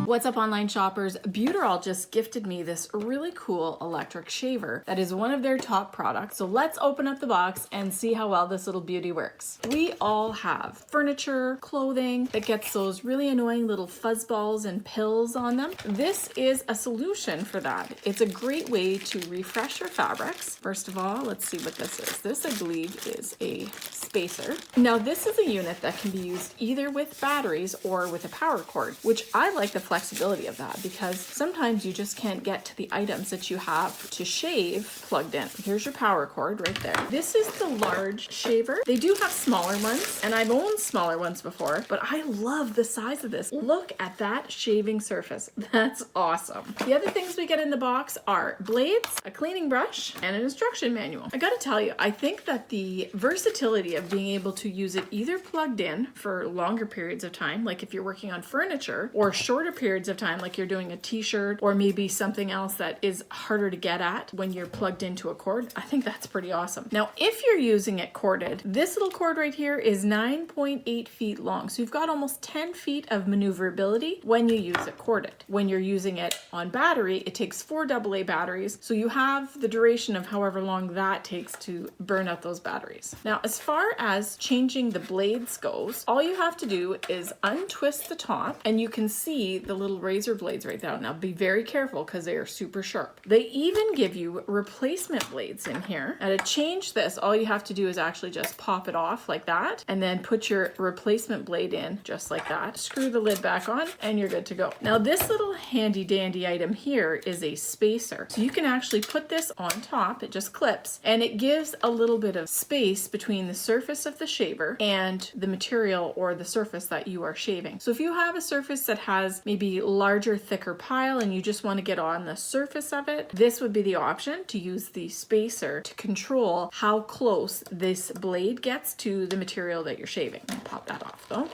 What's up, online shoppers? Beautural just gifted me this really cool electric shaver that is one of their top products. So let's open up the box and see how well this little beauty works. We all have furniture, clothing that gets those really annoying little fuzz balls and pills on them. This is a solution for that. It's a great way to refresh your fabrics. First of all, let's see what this is. This, I believe, is a spacer. Now, this is a unit that can be used either with batteries or with a power cord, which I like the flexibility of that because sometimes you just can't get to the items that you have to shave plugged in. Here's your power cord right there. This is the large shaver. They do have smaller ones, and I've owned smaller ones before, but I love the size of this. Look at that shaving surface. That's awesome. The other things we get in the box are blades, a cleaning brush, and an instruction manual. I gotta tell you, I think that the versatility of being able to use it either plugged in for longer periods of time, like if you're working on furniture, or shorter periods of time, like you're doing a t-shirt or maybe something else that is harder to get at when you're plugged into a cord, I think that's pretty awesome. Now, if you're using it corded, this little cord right here is 9.8 feet long. So you've got almost 10 feet of maneuverability when you use it corded. When you're using it on battery, it takes 4 AA batteries. So you have the duration of however long that takes to burn out those batteries. Now, as far as changing the blades goes, all you have to do is untwist the top, and you can see the little razor blades right there. Now, be very careful because they are super sharp. They even give you replacement blades in here. And to change this, all you have to do is actually just pop it off like that, and then put your replacement blade in just like that. Screw the lid back on, and you're good to go. Now, this little handy dandy item here is a spacer. So you can actually put this on top. It just clips, and it gives a little bit of space between the surface of the shaver and the material or the surface that you are shaving. So if you have a surface that has maybe larger, thicker pile and you just want to get on the surface of it, this would be the option to use the spacer to control how close this blade gets to the material that you're shaving. I'll pop that off though.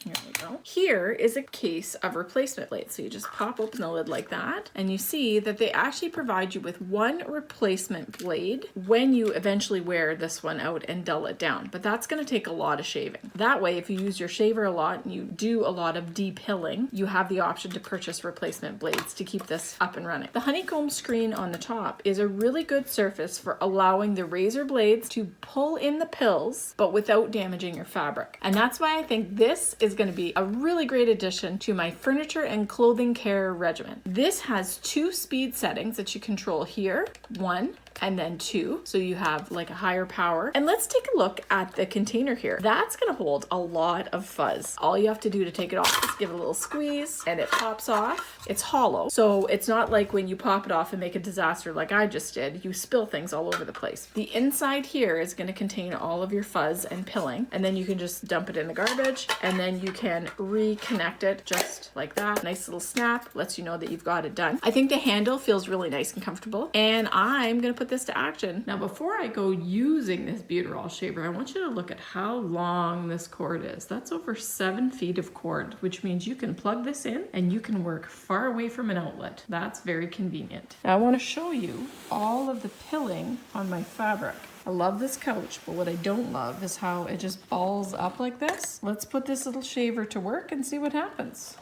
Here we go. Here is a case of replacement blades. So you just pop open the lid like that, and you see that they actually provide you with one replacement blade when you eventually wear this one out and dull it down. But that's going to take a lot of shaving. That way, if you use your shaver a lot and you do a lot of depilling, you have the option to purchase replacement blades to keep this up and running. The honeycomb screen on the top is a really good surface for allowing the razor blades to pull in the pills, but without damaging your fabric. And that's why I think this is going to be a really great addition to my furniture and clothing care regimen. This has 2 speed settings that you control here, 1 and then 2, so you have like a higher power. And let's take a look at the container here. That's gonna hold a lot of fuzz. All you have to do to take it off is give it a little squeeze and it pops off. It's hollow, so it's not like when you pop it off and make a disaster like I just did. You spill things all over the place. The inside here is gonna contain all of your fuzz and pilling, and then you can just dump it in the garbage, and then you can reconnect it just like that. Nice little snap, lets you know that you've got it done. I think the handle feels really nice and comfortable, and I'm gonna put this to action. Now, before I go using this Beautural shaver, I want you to look at how long this cord is. That's over 7 feet of cord, which means you can plug this in and you can work far away from an outlet. That's very convenient. Now, I want to show you all of the pilling on my fabric. I love this couch, but what I don't love is how it just balls up like this. Let's put this little shaver to work and see what happens.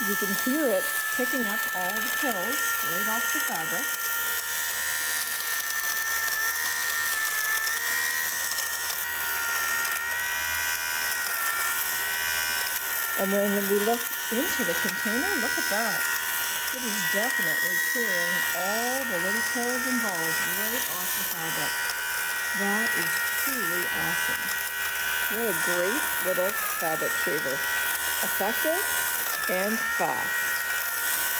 You can hear it picking up all the pills right off the fabric. And then when we look into the container, look at that. It is definitely clearing all the little pills and balls right off the fabric. That is truly awesome. What a great little fabric shaver. Effective and fast.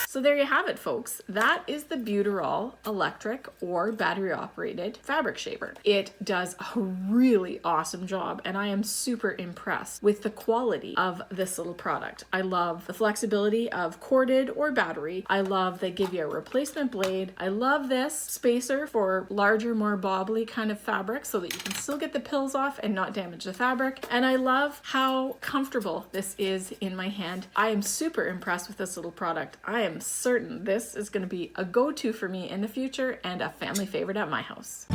So there you have it, folks. That is the Beautural electric or battery operated fabric shaver. It does a really awesome job, and I am super impressed with the quality of this little product. I love the flexibility of corded or battery. I love they give you a replacement blade. I love this spacer for larger, more bobbly kind of fabric so that you can still get the pills off and not damage the fabric. And I love how comfortable this is in my hand. I am super impressed with this little product. I am certain this is going to be a go-to for me in the future and a family favorite at my house.